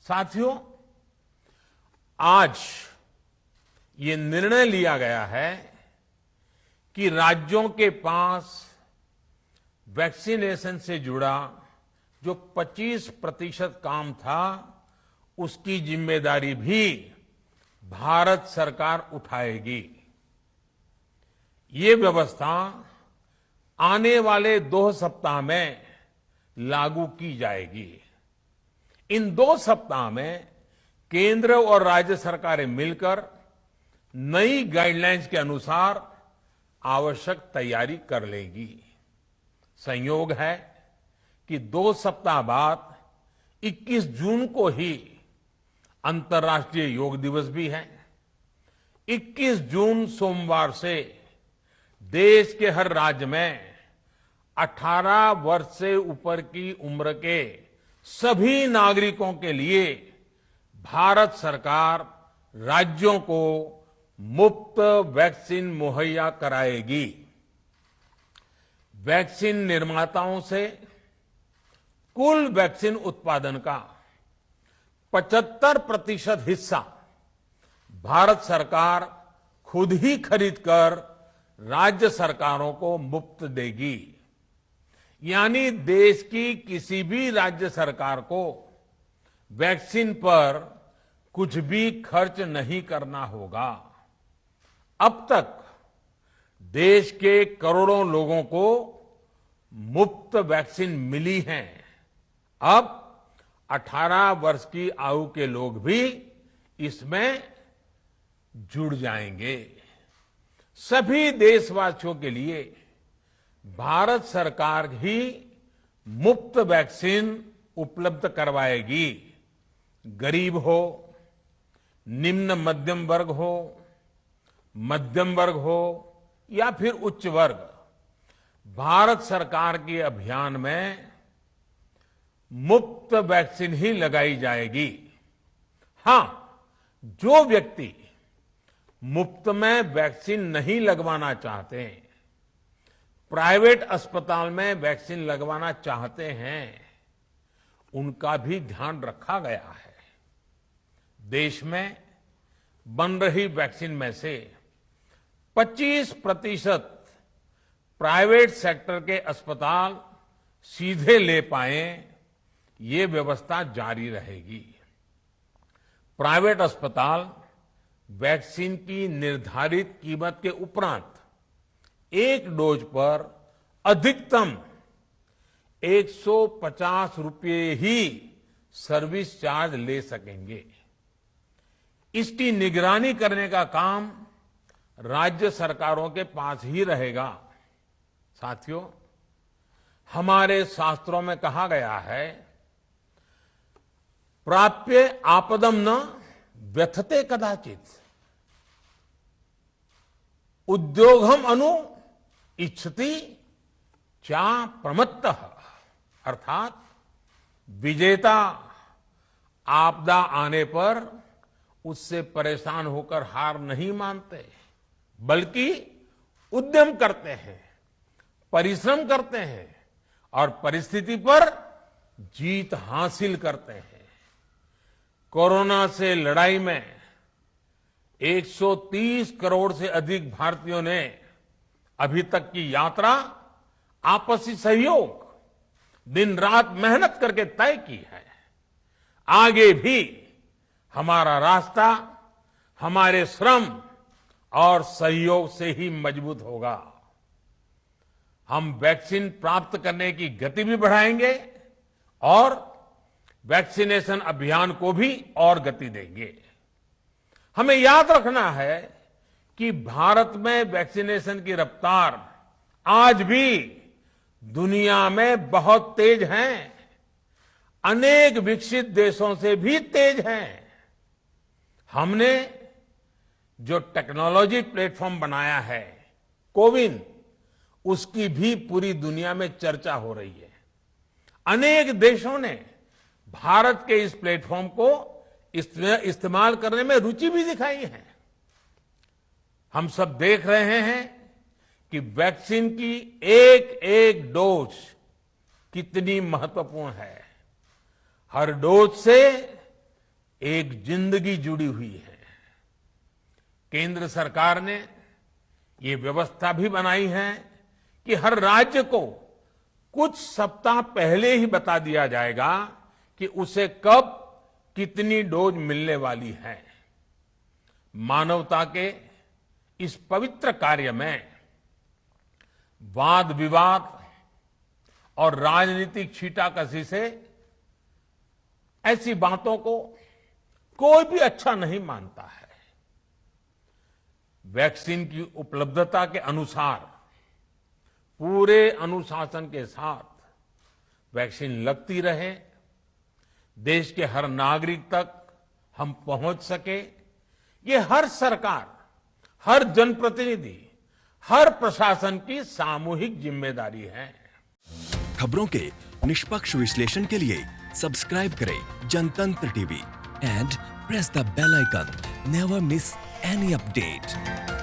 साथियों, आज ये निर्णय लिया गया है कि राज्यों के पास वैक्सीनेशन से जुड़ा जो 25% काम था, उसकी जिम्मेदारी भी भारत सरकार उठाएगी। ये व्यवस्था आने वाले 2 सप्ताह में लागू की जाएगी। इन 2 सप्ताह में केंद्र और राज्य सरकारें मिलकर नई गाइडलाइंस के अनुसार आवश्यक तैयारी कर लेगी। संयोग है कि 2 सप्ताह बाद 21 जून को ही अंतर्राष्ट्रीय योग दिवस भी है। 21 जून सोमवार से देश के हर राज्य में 18 वर्ष से ऊपर की उम्र के सभी नागरिकों के लिए भारत सरकार राज्यों को मुफ्त वैक्सीन मुहैया कराएगी। वैक्सीन निर्माताओं से कुल वैक्सीन उत्पादन का 75% हिस्सा भारत सरकार खुद ही खरीदकर राज्य सरकारों को मुफ्त देगी। यानी देश की किसी भी राज्य सरकार को वैक्सीन पर कुछ भी खर्च नहीं करना होगा। अब तक देश के करोड़ों लोगों को मुफ्त वैक्सीन मिली है। अब 18 वर्ष की आयु के लोग भी इसमें जुड़ जाएंगे। सभी देशवासियों के लिए भारत सरकार ही मुफ्त वैक्सीन उपलब्ध करवाएगी। गरीब हो, निम्न मध्यम वर्ग हो, मध्यम वर्ग हो या फिर उच्च वर्ग, भारत सरकार के अभियान में मुफ्त वैक्सीन ही लगाई जाएगी। हां, जो व्यक्ति मुफ्त में वैक्सीन नहीं लगवाना चाहते, प्राइवेट अस्पताल में वैक्सीन लगवाना चाहते हैं, उनका भी ध्यान रखा गया है। देश में बन रही वैक्सीन में से 25% प्राइवेट सेक्टर के अस्पताल सीधे ले पाए, ये व्यवस्था जारी रहेगी। प्राइवेट अस्पताल वैक्सीन की निर्धारित कीमत के उपरांत एक डोज पर अधिकतम 150 रुपये ही सर्विस चार्ज ले सकेंगे। इसकी निगरानी करने का काम राज्य सरकारों के पास ही रहेगा। साथियों, हमारे शास्त्रों में कहा गया है, प्राप्य आपदम न व्यथते कदाचित, उद्योगम अनु इच्छति चा प्रमत्तः। अर्थात विजेता आपदा आने पर उससे परेशान होकर हार नहीं मानते, बल्कि उद्यम करते हैं, परिश्रम करते हैं और परिस्थिति पर जीत हासिल करते हैं। कोरोना से लड़ाई में 130 करोड़ से अधिक भारतीयों ने अभी तक की यात्रा आपसी सहयोग, दिन रात मेहनत करके तय की है। आगे भी हमारा रास्ता हमारे श्रम और सहयोग से ही मजबूत होगा। हम वैक्सीन प्राप्त करने की गति भी बढ़ाएंगे और वैक्सीनेशन अभियान को भी और गति देंगे। हमें याद रखना है कि भारत में वैक्सीनेशन की रफ्तार आज भी दुनिया में बहुत तेज है, अनेक विकसित देशों से भी तेज है। हमने जो टेक्नोलॉजी प्लेटफॉर्म बनाया है, कोविन, उसकी भी पूरी दुनिया में चर्चा हो रही है। अनेक देशों ने भारत के इस प्लेटफॉर्म को इस्तेमाल करने में रुचि भी दिखाई है। हम सब देख रहे हैं कि वैक्सीन की एक एक डोज कितनी महत्वपूर्ण है। हर डोज से एक जिंदगी जुड़ी हुई है। केंद्र सरकार ने ये व्यवस्था भी बनाई है कि हर राज्य को कुछ सप्ताह पहले ही बता दिया जाएगा कि उसे कब कितनी डोज मिलने वाली है। मानवता के इस पवित्र कार्य में वाद विवाद और राजनीतिक छींटाकशी से ऐसी बातों को कोई भी अच्छा नहीं मानता है। वैक्सीन की उपलब्धता के अनुसार पूरे अनुशासन के साथ वैक्सीन लगती रहे, देश के हर नागरिक तक हम पहुंच सके, ये हर सरकार, हर जनप्रतिनिधि, हर प्रशासन की सामूहिक जिम्मेदारी है। खबरों के निष्पक्ष विश्लेषण के लिए सब्सक्राइब करें Jantantra TV and press the bell icon. Never miss any update.